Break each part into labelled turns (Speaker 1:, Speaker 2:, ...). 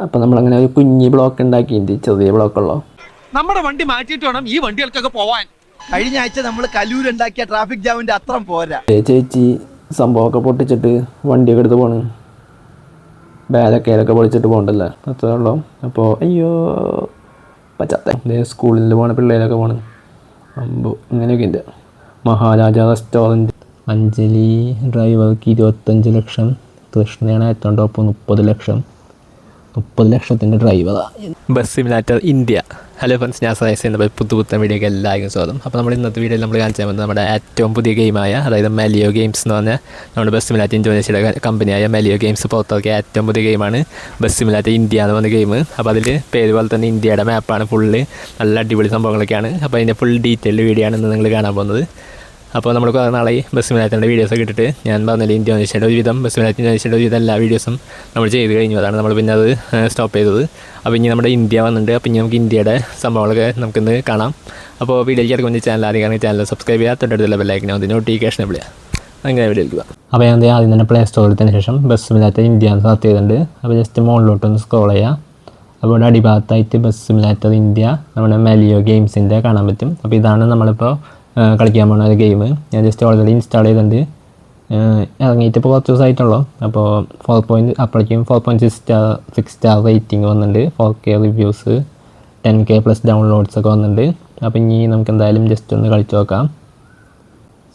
Speaker 1: അപ്പോൾ നമ്മളങ്ങനെ ഒരു കുഞ്ഞി ബ്ലോക്ക് ഉണ്ടാക്കിയിട്ട് ചെറിയ ബ്ലോക്കുള്ളൂ.
Speaker 2: നമ്മുടെ വണ്ടി മാറ്റിയിട്ട് വേണം ഈ വണ്ടികൾക്കൊക്കെ പോവാൻ.
Speaker 3: കഴിഞ്ഞ ആഴ്ച നമ്മൾ കലൂരുണ്ടാക്കിയ ട്രാഫിക് ജാമിന്റെ അത്രം പോരാ.
Speaker 1: ചേച്ചി സംഭവമൊക്കെ പൊട്ടിച്ചിട്ട് വണ്ടിയൊക്കെ എടുത്ത് പോണ്. ബാലൊക്കെ പൊളിച്ചിട്ട് പോകണ്ടല്ലോ, അത്രേ ഉള്ളൂ. അപ്പോൾ അയ്യോ പറ്റാത്ത സ്കൂളിൽ പോണ പിള്ളേരൊക്കെ പോണ്. അമ്പോ ഇങ്ങനെയൊക്കെ ഉണ്ട്. മഹാരാജ റെസ്റ്റോറൻറ്റ്. അഞ്ജലി ഡ്രൈവർക്ക് 25 ലക്ഷം. കൃഷ്ണയാണ് ഏറ്റവും ടോപ്പ് 30 ലക്ഷം. 30 ലക്ഷത്തിൻ്റെ ഡ്രൈവറാണ്. Bus simulator India. Hello friends, ഞാൻ സയൻസ് എന്ന പുതുപുത്തൻ വീഡിയോക്ക് എല്ലാവർക്കും സ്വാഗതം. അപ്പോൾ നമ്മൾ ഇന്നത്തെ വീഡിയോയിൽ നമ്മൾ കാണിച്ചാൽ പോകുന്നത് നമ്മുടെ ഏറ്റവും പുതിയ ഗെയിമായ, അതായത് മെലിയോ ഗെയിംസ് എന്ന് പറഞ്ഞാൽ നമ്മുടെ ബസ് സിമുലേറ്റർ ഇന്തോനേഷ്യയുടെ കമ്പനിയായ മെലിയോ ഗെയിംസ് പുറത്തിറക്കിയ ഏറ്റവും പുതിയ ഗെയിമാണ് ബസ് സിമുലേറ്റർ ഇന്ത്യ എന്ന് പറഞ്ഞ ഗെയിം. അപ്പോൾ അതിൽ പേര് പോലെ തന്നെ ഇന്ത്യയുടെ മാപ്പാണ്. ഫുള്ള് നല്ല അടിപൊളി സംഭവങ്ങളൊക്കെയാണ്. അപ്പോൾ അതിൻ്റെ ഫുൾ ഡീറ്റെയിൽഡ് വീഡിയോ ആണ് ഇന്ന് നിങ്ങൾ കാണാൻ പോകുന്നത്. അപ്പോൾ നമ്മൾ കുറേ നാളായി ബസ് സിമുലേറ്ററിൻ്റെ വീഡിയോസൊക്കെ ഇട്ടിട്ട്. ഞാൻ പറഞ്ഞില്ല, ഇന്തോനേഷ്യയുടെ ഒരുവിധം ബസ് സിമുലേറ്റർ ഇന്തോനേഷ്യയുടെ ഒരുവിധം എല്ലാ വീഡിയോസും നമ്മൾ ചെയ്ത് കഴിഞ്ഞു. അതാണ് നമ്മൾ പിന്നെ അത് സ്റ്റോപ്പ് ചെയ്തത്. അപ്പോൾ ഇനി നമ്മുടെ ഇന്ത്യ വന്നിട്ടുണ്ട്. അപ്പോൾ ഇനി നമുക്ക് ഇന്ത്യയുടെ സംഭവങ്ങളൊക്കെ നമുക്കിന്ന് കാണാം. അപ്പോൾ വീഡിയോയ്ക്ക് ഇറക്കുമ്പോൾ ചാനൽ ആദ്യം ചാനൽ സബ്സ്ക്രൈബ് ചെയ്യുക, തൊട്ടടുത്തുള്ള ബെല്ലൈക്കനെ ഒന്ന് നോട്ടിഫിക്കേഷൻ വിളിക്കുക. അങ്ങനെ വീഡിയോയ്ക്ക് പോകാം. അപ്പോൾ ഞാൻ ആദ്യം തന്നെ പ്ലേ സ്റ്റോറിൽ തന്നെ ശേഷം ബസ് സിമുലേറ്റർ ഇന്ത്യ എന്ന് സെർച്ച് ചെയ്തിട്ടുണ്ട്. അപ്പോൾ ജസ്റ്റ് മുകളിലോട്ടൊന്ന് സ്ക്രോൾ ചെയ്യുക. അപ്പോൾ ഇവിടെ അടിഭാഗത്തായിട്ട് ബസ് സിമുലേറ്റർ ഇന്ത്യ നമ്മുടെ മെലിയോ ഗെയിംസിൻ്റെ കാണാൻ പറ്റും. അപ്പോൾ ഇതാണ് നമ്മളിപ്പോൾ കളിക്കാൻ പോകുന്ന ഒരു ഗെയിം. ഞാൻ ജസ്റ്റ് ഓൾറെഡി ഇൻസ്റ്റാൾ ചെയ്തിട്ടുണ്ട്. ഇറങ്ങിയിട്ട് ഇപ്പോൾ കുറച്ച് ദിവസമായിട്ടുള്ളൂ. അപ്പോൾ അപ്പോഴേക്കും 4.6 സ്റ്റാർ റേറ്റിംഗ് വന്നിട്ടുണ്ട്. 4K reviews, 10K plus downloads ഒക്കെ വന്നിട്ടുണ്ട്. അപ്പോൾ ഇനി നമുക്ക് എന്തായാലും ജസ്റ്റ് ഒന്ന് കളിച്ച് നോക്കാം.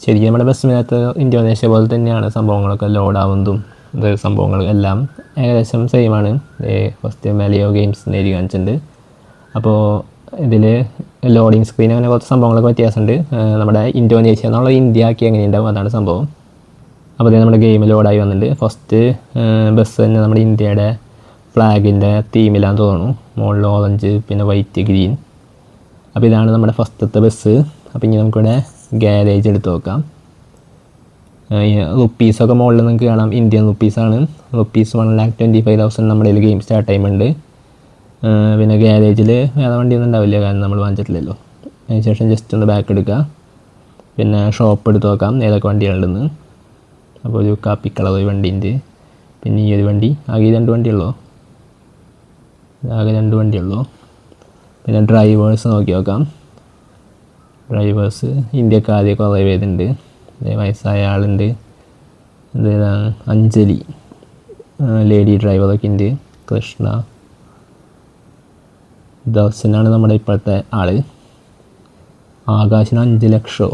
Speaker 1: ശരിക്കും നമ്മുടെ ബസ് സിമുലേറ്റർ ഇന്തോനേഷ്യ പോലെ തന്നെയാണ് സംഭവങ്ങളൊക്കെ ലോഡാവുന്നതും സംഭവങ്ങൾ എല്ലാം ഏകദേശം സെയിമാണ്. ഫസ്റ്റ് മെലിയോ ഗെയിംസ് നേരി കാണിച്ചിട്ടുണ്ട്. അപ്പോൾ ഇതിൽ ലോഡിങ് സ്ക്രീൻ അങ്ങനെ കുറച്ച് സംഭവങ്ങളൊക്കെ വ്യത്യാസമുണ്ട്. നമ്മുടെ ഇന്തോനേഷ്യ എന്നുള്ള ഇന്ത്യ ആക്കി എങ്ങനെ ഉണ്ടാവും, അതാണ് സംഭവം. അപ്പോൾ ഇത് നമ്മുടെ ഗെയിം ലോഡായി വന്നിട്ടുണ്ട്. ഫസ്റ്റ് ബസ് തന്നെ നമ്മുടെ ഇന്ത്യയുടെ ഫ്ലാഗിൻ്റെ തീമിലാന്ന് തോന്നുന്നു. മുകളിൽ ഓറഞ്ച്, പിന്നെ വൈറ്റ്, ഗ്രീൻ. അപ്പോൾ ഇതാണ് നമ്മുടെ ഫസ്റ്റത്തെ ബസ്. അപ്പോൾ ഇനി നമുക്കിവിടെ ഗാരേജ് എടുത്ത് നോക്കാം. റുപ്പീസൊക്കെ മുകളിൽ നിങ്ങൾക്ക് കാണാം. ഇന്ത്യൻ റുപ്പീസാണ്. റുപ്പീസ് 1,25,000 നമ്മുടെ കയ്യിൽ ഗെയിം സ്റ്റാർട്ട് ടൈമുണ്ട്. പിന്നെ ഗാരേജിൽ വേറെ വണ്ടിയൊന്നും ഉണ്ടാവില്ല, കാരണം നമ്മൾ വാങ്ങിച്ചിട്ടില്ലല്ലോ. അതിന് ശേഷം ജസ്റ്റ് ഒന്ന് ബാക്ക് എടുക്കുക. പിന്നെ ഷോപ്പ് എടുത്ത് നോക്കാം ഏതൊക്കെ വണ്ടികളുണ്ടെന്ന്. അപ്പോൾ ഒരു കാപ്പി കളർ ഒരു വണ്ടിയുണ്ട്. പിന്നെ ഈ ഒരു വണ്ടി. ആകെ 2 വണ്ടിയുള്ളൂ. പിന്നെ ഡ്രൈവേഴ്സ് നോക്കി നോക്കാം. ഡ്രൈവേഴ്സ് ഇന്ത്യക്ക് ആദ്യം കുറേ പേരുണ്ട്. വയസ്സായ ആളുണ്ട്. അഞ്ജലി ലേഡി ഡ്രൈവറൊക്കെ ഉണ്ട്. കൃഷ്ണ, ദർശനാണ് നമ്മുടെ ഇപ്പോഴത്തെ ആൾ. ആകാശിന് 5 ലക്ഷമോ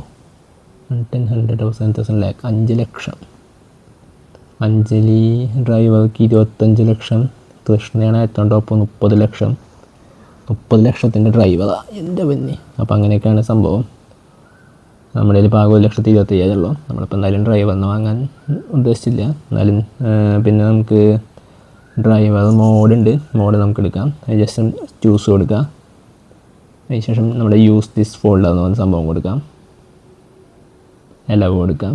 Speaker 1: 100,000 ലാക്ക് 5 ലക്ഷം. അഞ്ജലി ഡ്രൈവർക്ക് 25 ലക്ഷം. കൃഷ്ണയാണ് ഏറ്റവും ടോപ്പ് 30 ലക്ഷം. 30 ലക്ഷത്തിൻ്റെ ഡ്രൈവറാണ് എൻ്റെ പിന്നെ. അപ്പോൾ അങ്ങനെയൊക്കെയാണ് സംഭവം. നമ്മുടെ കയ്യിൽ പാകം 1,25,000 ഉള്ളൂ. നമ്മളിപ്പോൾ എന്തായാലും ഡ്രൈവറിന് വാങ്ങാൻ ഉദ്ദേശിച്ചില്ല. എന്നാലും പിന്നെ നമുക്ക് ഡ്രൈവർ മോഡുണ്ട്. മോഡ് നമുക്ക് എടുക്കാം. ജസ്റ്റ് ചൂസ് കൊടുക്കുക. അതിനുശേഷം നമ്മുടെ യൂസ് ദിസ് ഫോൾഡർ എന്ന് പറഞ്ഞ സംഭവം കൊടുക്കാം. എലവ് കൊടുക്കാം.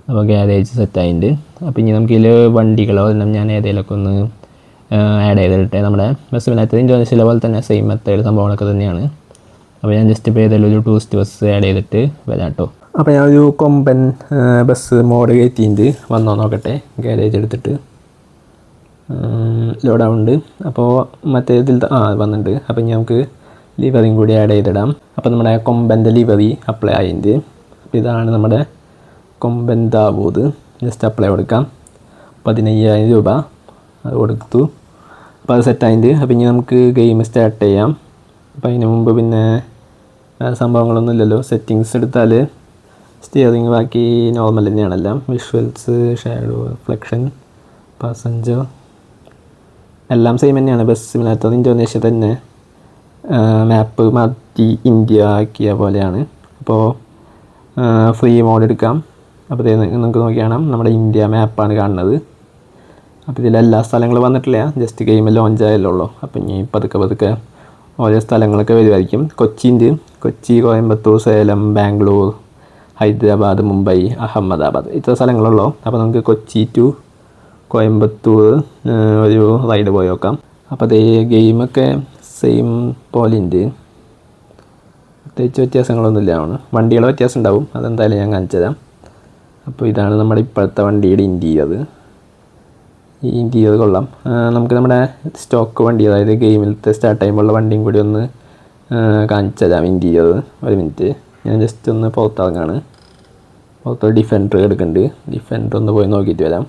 Speaker 1: അപ്പോൾ ഗാരേജ് സെറ്റായിട്ടുണ്ട്. അപ്പോൾ ഇനി നമുക്ക് ഇതിൽ വണ്ടികളോ ഞാൻ ഏതെങ്കിലുമൊക്കെ ഒന്ന് ആഡ് ചെയ്തിട്ടെ. നമ്മുടെ ബസ് സിമുലേറ്റർ ഇന്തോനേഷ്യയിലെ പോലെ തന്നെ സെയിം മെത്തേഡ് സംഭവങ്ങളൊക്കെ തന്നെയാണ്. അപ്പോൾ ഞാൻ ജസ്റ്റ് ഇപ്പോൾ ഏതെങ്കിലും ഒരു ടൂറിസ്റ്റ് ബസ് ആഡ് ചെയ്തിട്ട് വരാം കേട്ടോ. അപ്പോൾ ഞാൻ ഒരു കൊമ്പൻ ബസ് മോഡ് കയറ്റിയിട്ട് വന്നോ നോക്കട്ടെ. ഗാരേജ് എടുത്തിട്ട് ലോഡാവുണ്ട്. അപ്പോൾ മറ്റേ ഇതിൽ വന്നിട്ടുണ്ട്. അപ്പോൾ ഇനി നമുക്ക് ലിവറിയും കൂടി ആഡ് ചെയ്തിടാം. അപ്പോൾ നമ്മുടെ കൊമ്പൻ്റെ ലിവറി അപ്ലൈ ആയിട്ടുണ്ട്. അപ്പോൾ ഇതാണ് നമ്മുടെ കൊമ്പൻ ദാവൂദ്. ജസ്റ്റ് അപ്ലൈ കൊടുക്കാം. 15,000 രൂപ അത് കൊടുത്തു. അപ്പോൾ അത് സെറ്റായിട്ടുണ്ട്. അപ്പോൾ ഇനി നമുക്ക് ഗെയിം സ്റ്റാർട്ട് ചെയ്യാം. അപ്പോൾ അതിന് മുമ്പ് പിന്നെ സംഭവങ്ങളൊന്നും ഇല്ലല്ലോ. സെറ്റിങ്സ് എടുത്താൽ സ്റ്റിയറിങ് ബാക്കി നോർമൽ തന്നെയാണെല്ലാം. വിഷ്വൽസ്, ഷാഡോ, റിഫ്ലക്ഷൻ, പാസഞ്ചർ എല്ലാം സെയിം തന്നെയാണ്. ബസ് സിമുലേറ്റർ ഇന്തോനേഷ്യ തന്നെ മാപ്പ് മാറ്റി ഇന്ത്യ ആക്കിയ പോലെയാണ്. അപ്പോൾ ഫ്രീ മോഡ് എടുക്കാം. അപ്പോൾ നമുക്ക് നോക്കിയാണ് നമ്മുടെ ഇന്ത്യ മാപ്പാണ് കാണുന്നത്. അപ്പോൾ ഇതിലെല്ലാ സ്ഥലങ്ങളും വന്നിട്ടില്ല. ജസ്റ്റ് ഗെയിം ലോഞ്ച് ആയല്ലോ. അപ്പോൾ ഇനി പതുക്കെ ഓരോ സ്ഥലങ്ങളൊക്കെ വരുമായിരിക്കും. കൊച്ചി, കോയമ്പത്തൂർ, സേലം, ബാംഗ്ലൂർ, ഹൈദരാബാദ്, മുംബൈ, അഹമ്മദാബാദ് ഇത്ര സ്ഥലങ്ങളുള്ളൂ. അപ്പോൾ നമുക്ക് കൊച്ചി ടു കോയമ്പത്തൂർ ഒരു റൈഡ് പോയി നോക്കാം. അപ്പോൾ അതേ ഗെയിമൊക്കെ സെയിം പോലെ ഉണ്ട്. പ്രത്യേകിച്ച് വ്യത്യാസങ്ങളൊന്നുമില്ല. വണ്ടികളുടെ വ്യത്യാസം ഉണ്ടാവും. അതെന്തായാലും ഞാൻ കാണിച്ചു തരാം. അപ്പോൾ ഇതാണ് നമ്മുടെ ഇപ്പോഴത്തെ വണ്ടിയുടെ ഇൻറ്റീരിയർ. ഈ ഇൻറ്റീരിയർ കൊള്ളാം. നമുക്ക് നമ്മുടെ സ്റ്റോക്ക് വണ്ടി, അതായത് ഗെയിമിലത്തെ സ്റ്റാർട്ട് ചെയ്യുമ്പോഴുള്ള വണ്ടിയും കൂടി ഒന്ന് കാണിച്ചു തരാം. ഇൻറ്റീരിയർ ഒരു മിനിറ്റ്, ഞാൻ ജസ്റ്റ് ഒന്ന് പുറത്തിറങ്ങാണ്. പുറത്ത് ഡിഫൻഡർ എടുക്കുന്നുണ്ട്. ഡിഫൻഡർ ഒന്ന് പോയി നോക്കിയിട്ട് വരാം.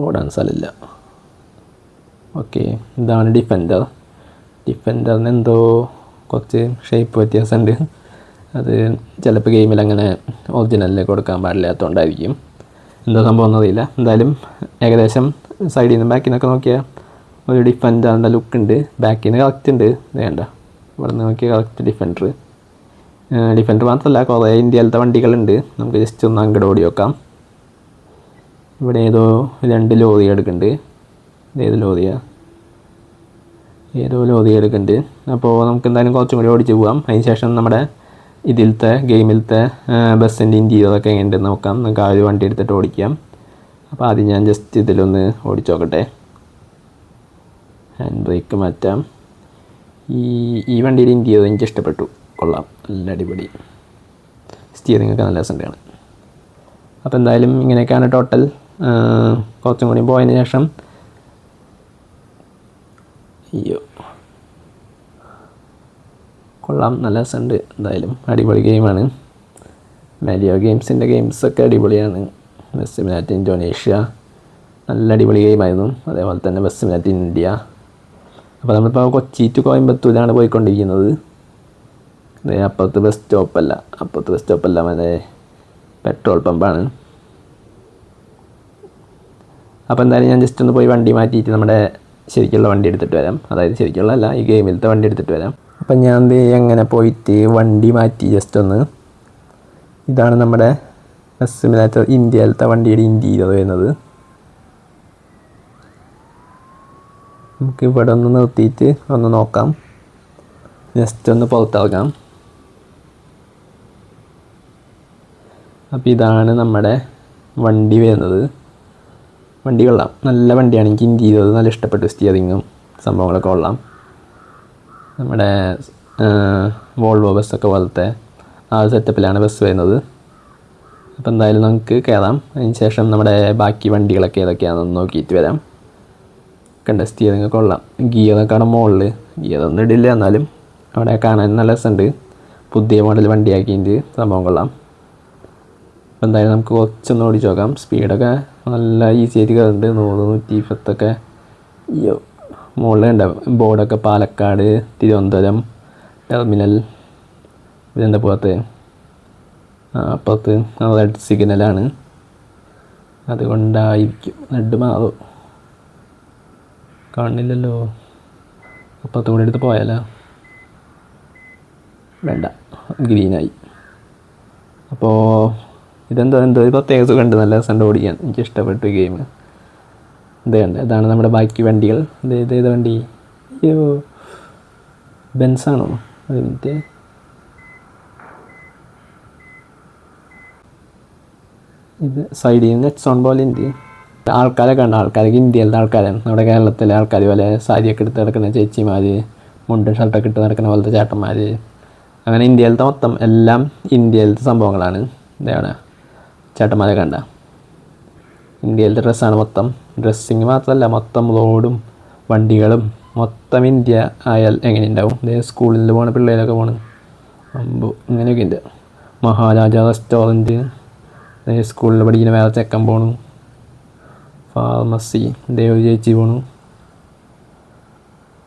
Speaker 1: ഓടാൻ സ്ഥലമില്ല. ഓക്കെ, ഇതാണ് ഡിഫൻഡർ. ഡിഫൻഡറിന് എന്തോ കുറച്ച് ഷേപ്പ് വ്യത്യാസമുണ്ട്. അത് ചിലപ്പോൾ ഗെയിമിൽ അങ്ങനെ ഒറിജിനലിൽ കൊടുക്കാൻ പാടില്ലാത്തതുകൊണ്ടായിരിക്കും. എന്തോ സംഭവം എന്നറിയില്ല. എന്തായാലും ഏകദേശം സൈഡിൽ നിന്ന് ബാക്കിൽ നിന്നൊക്കെ നോക്കിയാൽ ഒരു ഡിഫൻഡറിൻ്റെ ലുക്ക് ഉണ്ട്. ബാക്കിൽ നിന്ന് കറക്റ്റ് ഉണ്ട്. വേണ്ട, ഇവിടെ നിന്ന് നോക്കിയാൽ കറക്റ്റ് ഡിഫൻഡർ. ഡിഫൻഡർ മാത്രമല്ല, കുറേ ഇന്ത്യയിലത്തെ വണ്ടികളുണ്ട്. നമുക്ക് ജസ്റ്റ് ഒന്ന് അങ്ങോട്ട് ഓടി നോക്കാം. ഇവിടെ ഏതോ 2 ലോറി എടുക്കുന്നുണ്ട്. ഏത് ലോറിയാണ്? ഏതോ ലോറി എടുക്കുന്നുണ്ട്. അപ്പോൾ നമുക്ക് എന്തായാലും കുറച്ചും കൂടി ഓടിച്ച് പോകാം. അതിന് ശേഷം നമ്മുടെ ഇതിലത്തെ ഗെയിമിലത്തെ ബസ്സിൻ്റെ ഇൻറ്റീരിയറൊക്കെ എങ്ങനെയുണ്ടെന്ന് നോക്കാം. നമുക്ക് ആ ഒരു വണ്ടി എടുത്തിട്ട് ഓടിക്കാം. അപ്പോൾ ആദ്യം ഞാൻ ജസ്റ്റ് ഇതിലൊന്ന് ഓടിച്ച് നോക്കട്ടെ. ഹാൻഡ് ബ്രേക്ക് മാറ്റാം. ഈ വണ്ടിയുടെ ഇൻറ്റീരിയർ എനിക്ക് ഇഷ്ടപ്പെട്ടു. കൊള്ളാം, നല്ല അടിപൊളി. സ്റ്റിയറിംഗ് ഒക്കെ നല്ല രസമുണ്ടാണ്. അപ്പോൾ എന്തായാലും ഇങ്ങനെയൊക്കെയാണ് ടോട്ടൽ. കുറച്ചും കൂടി പോയതിന് ശേഷം കൊള്ളാം, നല്ല രസമുണ്ട്. എന്തായാലും അടിപൊളി ഗെയിമാണ്. മാരിയോ ഗെയിംസിൻ്റെ ഗെയിംസൊക്കെ അടിപൊളിയാണ്. ബസ് സിമുലേറ്റർ ഇന്തോനേഷ്യ നല്ല അടിപൊളി ഗെയിമായിരുന്നു. അതേപോലെ തന്നെ ബസ് സിമുലേറ്റർ ഇന്ത്യ. അപ്പോൾ നമ്മളിപ്പോൾ കൊച്ചി ടു കോയമ്പത്തൂരാണ് പോയിക്കൊണ്ടിരിക്കുന്നത്. അപ്പുറത്ത് ബസ് സ്റ്റോപ്പല്ല, മറ്റേ പെട്രോൾ പമ്പാണ്. അപ്പോൾ എന്തായാലും ഞാൻ ജസ്റ്റ് ഒന്ന് പോയി വണ്ടി മാറ്റിയിട്ട് നമ്മുടെ ശരിക്കുള്ള വണ്ടി എടുത്തിട്ട് വരാം. അതായത് ശരിക്കുള്ള അല്ല, ഈ ഗെയിമിലത്തെ വണ്ടി എടുത്തിട്ട് വരാം. അപ്പം ഞാൻ എങ്ങനെ പോയിട്ട് വണ്ടി മാറ്റി ജസ്റ്റ് ഒന്ന്. ഇതാണ് നമ്മുടെ ബസ് സിമുലേറ്റർ ഇന്ത്യയിലത്തെ വണ്ടിയുടെ ഇൻറ്റീരിയർ വരുന്നത്. നമുക്ക് ഇവിടെ ഒന്ന് നിർത്തിയിട്ട് ഒന്ന് നോക്കാം. ജസ്റ്റ് ഒന്ന് പുറത്തിറങ്ങാം. അപ്പോൾ ഇതാണ് നമ്മുടെ വണ്ടി വരുന്നത്. വണ്ടി കൊള്ളാം, നല്ല വണ്ടിയാണ്. എനിക്ക് ഇൻറ്റീരിയർ നല്ല ഇഷ്ടപ്പെട്ടു. സ്റ്റിയറിങ്ങും സംഭവങ്ങളൊക്കെ കൊള്ളാം. നമ്മുടെ വോൾവോ ബസ്സൊക്കെ പോലത്തെ ആ സെറ്റപ്പിലാണ് ബസ് വരുന്നത്. അപ്പോൾ എന്തായാലും നമുക്ക് കയറാം. അതിന് ശേഷം നമ്മുടെ ബാക്കി വണ്ടികളൊക്കെ ഏതൊക്കെയാണെന്ന് നോക്കിയിട്ട് വരാം. കണ്ട സ്റ്റിയറിങ് കൊള്ളാം. ഗിയറൊക്കെ അവിടെ മുകളിൽ, ഗിയറൊന്നും ഇടില്ല, എന്നാലും അവിടെ കാണാൻ നല്ല രസമുണ്ട്. പുതിയ മോഡൽ വണ്ടിയാക്കിയിട്ട് സംഭവം കൊള്ളാം. അപ്പോൾ എന്തായാലും നമുക്ക് കുറച്ചൊന്ന് ഓടിച്ച് നോക്കാം. സ്പീഡൊക്കെ നല്ല ഈസി ആയിട്ട് കയറുന്നുണ്ട്. 100-120 അയ്യോ, മുകളിലുണ്ട് ബോർഡൊക്കെ. പാലക്കാട്, തിരുവനന്തപുരം ടെർമിനൽ. ഇതെന്താ പോകത്ത്? അപ്പുറത്ത് റെഡ് സിഗ്നലാണ്, അതുകൊണ്ടായിരിക്കും. റെഡ് മാറും, കാണുന്നില്ലല്ലോ. അപ്പുറത്ത് കൂടെ എടുത്ത് പോയാലോ? വേണ്ട, ഗ്രീനായി. അപ്പോൾ എന്തോ ഒരു പ്രത്യേക സുഖമുണ്ട്. നല്ല രസമുണ്ട് ഓടിക്കാൻ. എനിക്ക് ഇഷ്ടപ്പെട്ടു ഈ ഗെയിം. ഇതാണ് നമ്മുടെ ബാക്കി വണ്ടികൾ. ഏത് വണ്ടി? അയ്യോ, ബെൻസാണോ? ഒരു മിനിറ്റ്. ഇത് സൈഡിൽ നിന്ന് നെറ്റ്സോൺ പോലെ ഉണ്ട്. ആൾക്കാരൊക്കെ ഉണ്ട്. ആൾക്കാരൊക്കെ ഇന്ത്യയിലത്തെ ആൾക്കാരാണ്. നമ്മുടെ കേരളത്തിലെ ആൾക്കാർ പോലെ സാരിയൊക്കെ എടുത്ത് നടക്കുന്ന ചേച്ചിമാർ, മുണ്ടും ഷർട്ടൊക്കെ ഇട്ട് നടക്കുന്ന പോലത്തെ ചേട്ടന്മാർ, അങ്ങനെ ഇന്ത്യയിലത്തെ മൊത്തം എല്ലാം ഇന്ത്യയിലത്തെ സംഭവങ്ങളാണ്. ഇതാണ് ചേട്ടന്മാരെ കണ്ട ഇന്ത്യയിലത്തെ ഡ്രസ്സാണ് മൊത്തം. ഡ്രസ്സിങ് മാത്രമല്ല, മൊത്തം റോഡും വണ്ടികളും മൊത്തം ഇന്ത്യ ആയാൽ എങ്ങനെ ഉണ്ടാവും? സ്കൂളിൽ പോണ പിള്ളേരൊക്കെ പോണ് ഇങ്ങനെയൊക്കെ ഉണ്ട്. മഹാരാജ റെസ്റ്റോറൻറ്റ്, സ്കൂളിൽ പഠിക്കുന്ന വേറെ ചെക്കൻ പോണു. ഫാർമസി, ഒരു ചേച്ചി പോണു.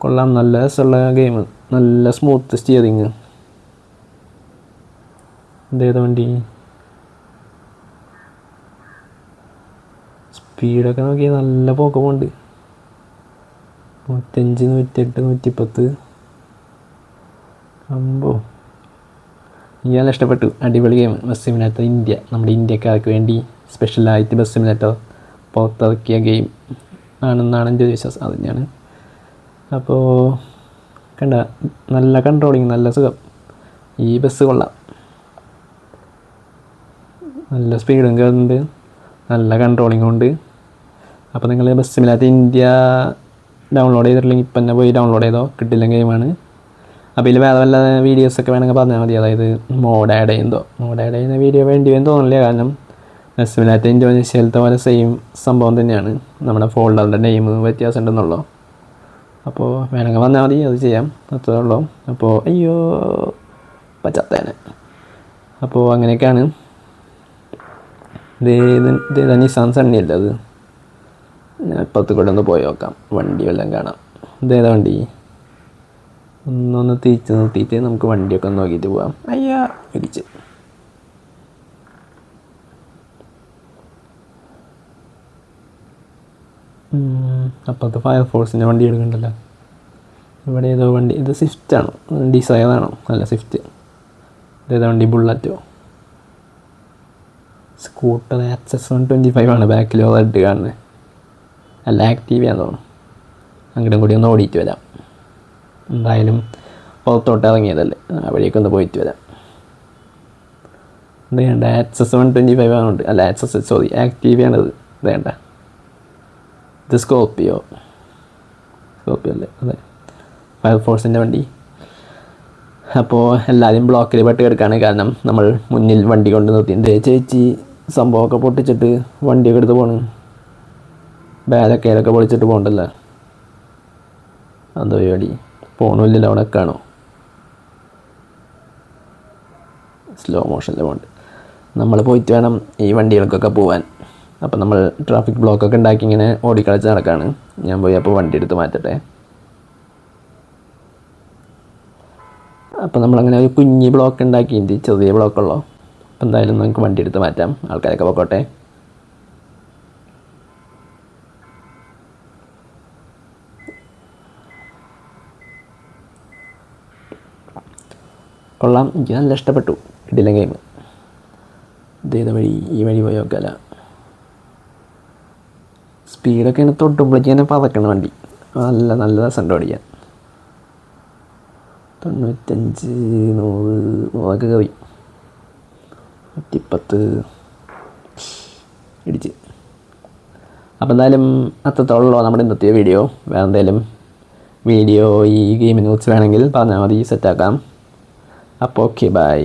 Speaker 1: കൊള്ളാം, നല്ല രസമുള്ള ഗെയിം. നല്ല സ്മൂത്ത് സ്റ്റിയറിങ്. ഏതാ വണ്ടി? സ്പീഡൊക്കെ നോക്കിയാൽ നല്ല പോക്ക് പോകുന്നുണ്ട്. 105, 108, 110. അമ്പോ, എനിക്ക് നല്ല ഇഷ്ടപ്പെട്ടു. അടിപൊളി ഗെയിം. ബസ് സിമുലേറ്റർ ഇന്ത്യ, നമ്മുടെ ഇന്ത്യക്കാർക്ക് വേണ്ടി സ്പെഷ്യലായിട്ട് ബസ് സിമുലേറ്റർ പുറത്തിറക്കിയ ഗെയിം ആണെന്നാണ് എൻ്റെ വിശ്വാസം. അത് തന്നെയാണ്. അപ്പോൾ കണ്ട, നല്ല കൺട്രോളിങ്, നല്ല സുഖം. ഈ ബസ് കൊള്ളാം. നല്ല സ്പീഡും കയറുന്നുണ്ട്, നല്ല കൺട്രോളിങ്ങും ഉണ്ട്. അപ്പോൾ നിങ്ങൾ ബസ് സിമുലേറ്റർ ഇന്ത്യ ഡൗൺലോഡ് ചെയ്തിട്ടില്ലെങ്കിൽ ഇപ്പം തന്നെ പോയി ഡൗൺലോഡ് ചെയ്തോ. കിട്ടില്ല ഗെയിമാണ്. അപ്പോൾ ഇതിൽ വേറെ വല്ല വീഡിയോസൊക്കെ വേണമെങ്കിൽ പറഞ്ഞാൽ മതി. അതായത് മോഡ് ആഡ് ചെയ്യുന്ന വീഡിയോ വേണ്ടി വരും തോന്നില്ല. കാരണം എസ്മിനാറ്റ് ഇൻഡോനേഷ്യയിലത്തെ പോലെ സെയിം സംഭവം തന്നെയാണ്. നമ്മുടെ ഫോൾഡറിൻ്റെ നെയിം വ്യത്യാസം ഉണ്ടെന്നുള്ളൂ. അപ്പോൾ വേണമെങ്കിൽ വന്നാൽ മതി, അത് ചെയ്യാം, അത്രേ ഉള്ളൂ. അപ്പോൾ അയ്യോ പച്ചത്തേനെ. അപ്പോൾ അങ്ങനെയൊക്കെയാണ്. ഇത് നിസാൻ സണ്ണിയല്ല അത്. ഞാൻ ഇപ്പുറത്ത് കൂടെ ഒന്ന് പോയി നോക്കാം, വണ്ടി വല്ലതും കാണാം. ഇതേതാ വണ്ടി? ഒന്നൊന്ന് തിരിച്ച് നിർത്തിയിട്ട് നമുക്ക് വണ്ടിയൊക്കെ ഒന്ന് നോക്കിയിട്ട് പോകാം. അയ്യാ ഇടിച്ച്. അപ്പുറത്ത് ഫയർഫോഴ്സിൻ്റെ വണ്ടി എടുക്കണ്ടല്ലോ. ഇവിടെ ഏതോ വണ്ടി, ഇത് സ്വിഫ്റ്റാണോ ഡിസൈറാണോ? അല്ല സ്വിഫ്റ്റ്. ഇതേതാ വണ്ടി? ബുള്ളറ്റോ? സ്കൂട്ടർ ആക്സസ് 125 ആണ്. ബാക്കിൽ റെഡ് കാണുന്നത്. അല്ല ആക്റ്റീവയാന്ന് തോന്നുന്നു. അങ്ങോട്ടും കൂടി ഒന്ന് ഓടിയിട്ട് വരാം. എന്തായാലും പുറത്തോട്ട് ഇറങ്ങിയതല്ലേ, വഴിയൊക്കെ ഒന്ന് പോയിട്ട് വരാം. ഇത് വേണ്ട, ആക്സസ് 125 ആണുണ്ട്. അല്ല ആക്സസ് സോറി ആക്റ്റീവയാണിത്. വേണ്ട, ഇത് സ്കോർപ്പിയോ അല്ലേ? അതെ, ഫയർഫോഴ്സിൻ്റെ വണ്ടി. അപ്പോൾ എല്ലാവരും ബ്ലോക്കിൽ പെട്ട് കിടക്കുകയാണ്. കാരണം നമ്മൾ മുന്നിൽ വണ്ടി കൊണ്ട് നിർത്തിയിട്ടുണ്ട്. ചേച്ചി സംഭവമൊക്കെ പൊട്ടിച്ചിട്ട് വണ്ടിയൊക്കെ എടുത്ത് പോകണം. ബാഗൊക്കെ ഏതൊക്കെ പൊളിച്ചിട്ട് പോകണ്ടല്ലോ. അതോ പരിപാടി പോകണമില്ലല്ലോ, അവിടെ കാണോ? സ്ലോ മോഷനിൽ പോകണ്ട്. നമ്മൾ പോയിട്ട് വേണം ഈ വണ്ടികൾക്കൊക്കെ പോകാൻ. അപ്പോൾ നമ്മൾ ട്രാഫിക് ബ്ലോക്കൊക്കെ ഉണ്ടാക്കി ഇങ്ങനെ ഓടിക്കളിച്ച് നടക്കുകയാണ്. ഞാൻ പോയി അപ്പോൾ വണ്ടി എടുത്ത് മാറ്റട്ടെ. അപ്പോൾ നമ്മളങ്ങനെ ഒരു കുഞ്ഞി ബ്ലോക്ക് ഉണ്ടാക്കിയിട്ട് ചെറിയ ബ്ലോക്കുള്ളൂ. അപ്പോൾ എന്തായാലും നമുക്ക് വണ്ടി എടുത്ത് മാറ്റാം. ആൾക്കാരൊക്കെ പോയിക്കോട്ടെ. കൊള്ളാം, എനിക്ക് നല്ല ഇഷ്ടപ്പെട്ടു. ഇടില്ല ഗെയിം. ഇതേത് വഴി? ഈ വഴി പോയി നോക്കാല. സ്പീഡൊക്കെയാണ് തൊട്ടുമ്പോഴേക്ക് തന്നെ പറക്കണം വണ്ടി. നല്ല രസമുണ്ട് ഓടിക്കാൻ. 95 100 കയറി 110 ഇടിച്ച്. അപ്പോൾ എന്തായാലും അത്രത്തോളമല്ലോ നമ്മുടെ ഇന്നത്തെ വീഡിയോ. വേറെ എന്തായാലും വീഡിയോ ഈ ഗെയിമിനെ കുറിച്ച് വേണമെങ്കിൽ പറഞ്ഞാൽ മതി, സെറ്റാക്കാം. അപ്പോൾ ഓക്കെ ബൈ.